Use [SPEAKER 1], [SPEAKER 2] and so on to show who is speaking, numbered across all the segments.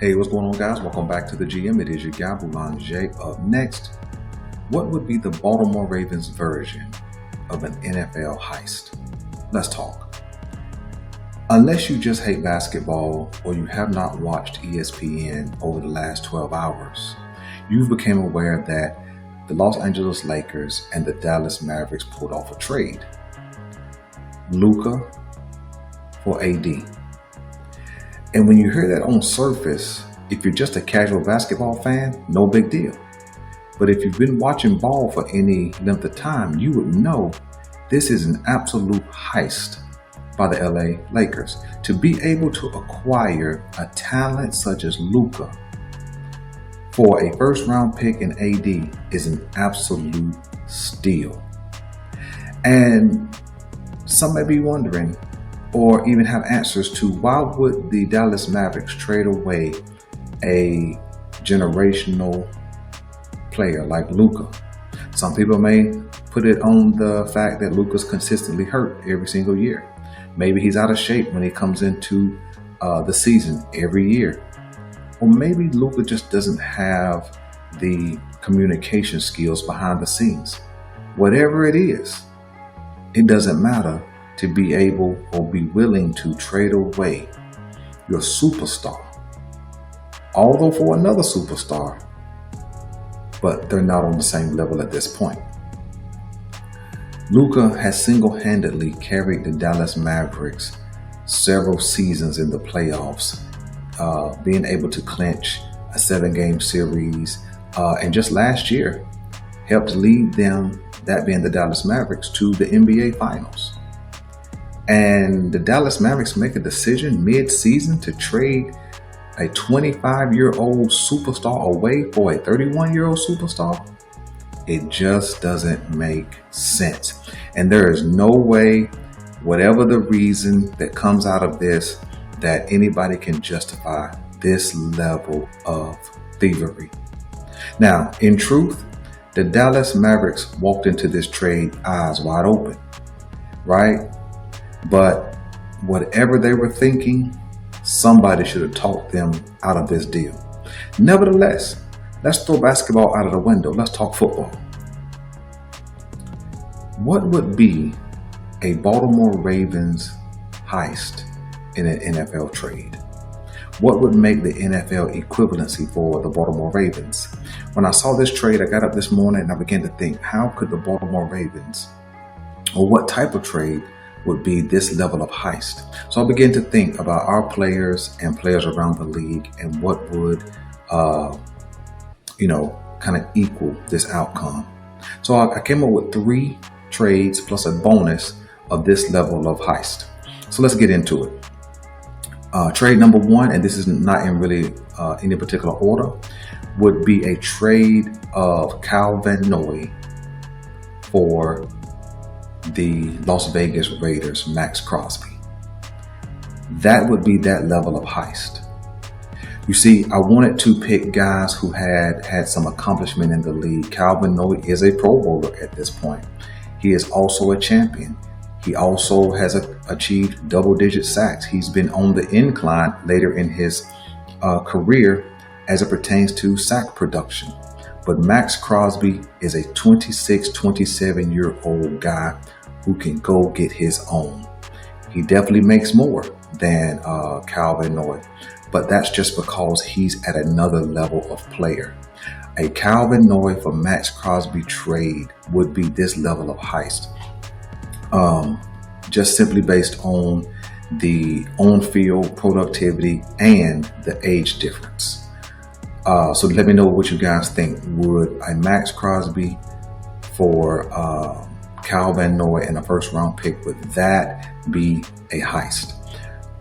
[SPEAKER 1] Hey, what's going on, guys? Welcome back to the GM. It is your guy, Boulanger. Up next, what would be the Baltimore Ravens version of an NFL heist? Let's talk. Unless you just hate basketball or you have not watched ESPN over the last 12 hours, you've become aware that the Los Angeles Lakers and the Dallas Mavericks pulled off a trade. Luka for AD. And when you hear that on surface, if you're just a casual basketball fan, no big deal. But if you've been watching ball for any length of time, you would know this is an absolute heist by the LA Lakers. To be able to acquire a talent such as Luka for a first round pick in AD is an absolute steal. And some may be wondering, or even have answers to, why would the Dallas Mavericks trade away a generational player like Luka? Some people may put it on the fact that Luka's consistently hurt every single year. Maybe he's out of shape when he comes into the season every year. Or maybe Luka just doesn't have the communication skills behind the scenes. Whatever it is, it doesn't matter to be able or be willing to trade away your superstar, although for another superstar, but they're not on the same level at this point. Luka has single-handedly carried the Dallas Mavericks several seasons in the playoffs, being able to clinch a 7-game series, and just last year helped lead them, that being the Dallas Mavericks, to the NBA Finals. And the Dallas Mavericks make a decision mid-season to trade a 25-year-old superstar away for a 31-year-old superstar. It just doesn't make sense. And there is no way, whatever the reason that comes out of this, that anybody can justify this level of thievery. Now, in truth, the Dallas Mavericks walked into this trade eyes wide open, right? But whatever they were thinking, somebody should have talked them out of this deal. Nevertheless, let's throw basketball out of the window. Let's talk football. What would be a Baltimore Ravens heist in an NFL trade? What would make the NFL equivalency for the Baltimore Ravens? When I saw this trade, I got up this morning and I began to think, how could the Baltimore Ravens, or what type of trade would be this level of heist? So I began to think about our players and players around the league and what would, kind of equal this outcome. So I came up with 3 trades plus a bonus of this level of heist. So let's get into it. Trade number 1, and this is not in really any particular order, would be a trade of Kyle Van Noy for the Las Vegas Raiders, Max Crosby. That would be that level of heist. You see, I wanted to pick guys who had some accomplishment in the league. Kyle Van Noy is a Pro Bowler at this point. He is also a champion. He also has achieved double-digit sacks. He's been on the incline later in his career as it pertains to sack production. But Max Crosby is a 26, 27-year-old guy who can go get his own. He definitely makes more than Kyle Van Noy, but that's just because he's at another level of player. A Kyle Van Noy for Max Crosby trade would be this level of heist, just simply based on the on-field productivity and the age difference. So let me know what you guys think. Would a Max Crosby for Kyle Van Noy and a first-round pick, would that be a heist?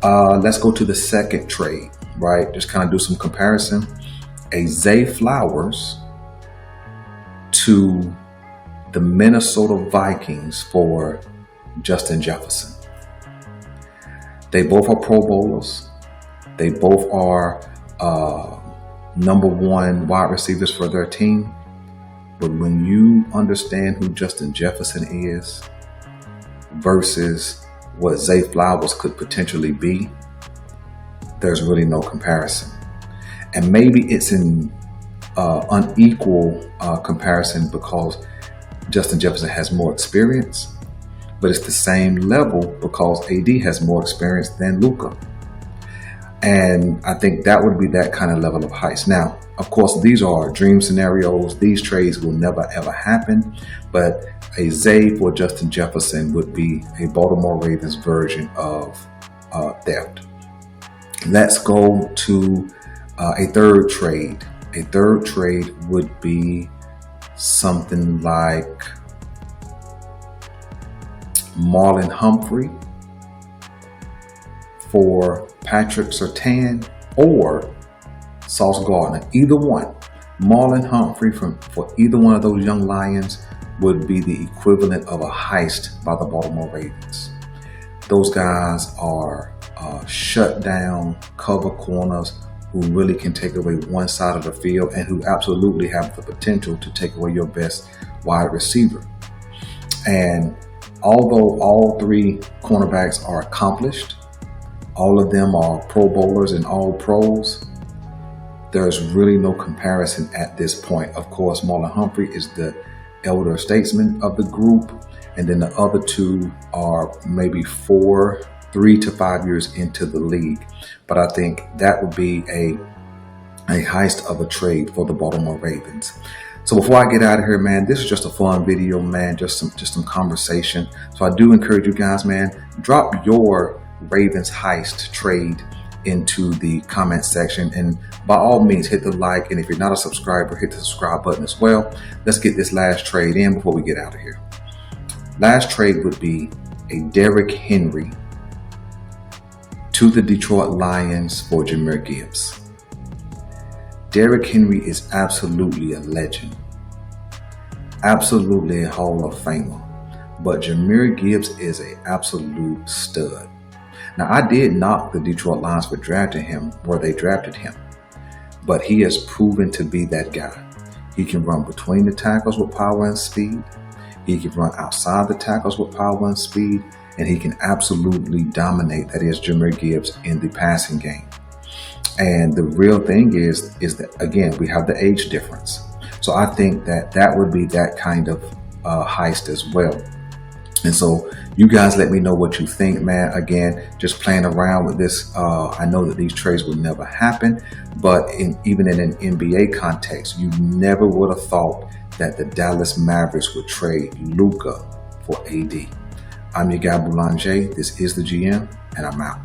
[SPEAKER 1] Let's go to the second trade, right? Just kind of do some comparison. A Zay Flowers to the Minnesota Vikings for Justin Jefferson. They both are Pro Bowlers. They both are number 1 wide receivers for their team. But when you understand who Justin Jefferson is versus what Zay Flowers could potentially be, there's really no comparison. And maybe it's in unequal comparison because Justin Jefferson has more experience, but it's the same level because AD has more experience than Luka. And I think that would be that kind of level of heist. Now, of course, these are dream scenarios. These trades will never ever happen, but a Zay for Justin Jefferson would be a Baltimore Ravens version of theft. Let's go to a third trade. A third trade would be something like Marlon Humphrey for Patrick Surtain or Sauce Gardner. Either one. Marlon Humphrey for either one of those young Lions would be the equivalent of a heist by the Baltimore Ravens. Those guys are shut down cover corners who really can take away one side of the field and who absolutely have the potential to take away your best wide receiver. And although all three cornerbacks are accomplished, all of them are Pro Bowlers and all pros, there's really no comparison at this point. Of course, Marlon Humphrey is the elder statesman of the group, and then the other two are maybe 3 to 5 years into the league. But I think that would be a heist of a trade for the Baltimore Ravens. So before I get out of here, man, this is just a fun video, man, just some conversation. So I do encourage you guys, man, drop your Ravens heist trade into the comment section, and by all means hit the like, and if you're not a subscriber, hit the subscribe button as well. Let's get this last trade in before we get out of here. Last trade would be a Derrick Henry to the Detroit Lions for Jahmyr Gibbs. Derrick Henry is absolutely a legend, absolutely a Hall of Famer, but Jahmyr Gibbs is an absolute stud. Now, I did knock the Detroit Lions for drafting him where they drafted him, but he has proven to be that guy. He can run between the tackles with power and speed. He can run outside the tackles with power and speed, and he can absolutely dominate, that is Jahmyr Gibbs, in the passing game. And the real thing is that, again, we have the age difference. So I think that would be that kind of heist as well. And so you guys let me know what you think, man. Again, just playing around with this. I know that these trades will never happen, but even in an NBA context, you never would have thought that the Dallas Mavericks would trade Luka for AD. I'm your guy Boulanger. This is the GM, and I'm out.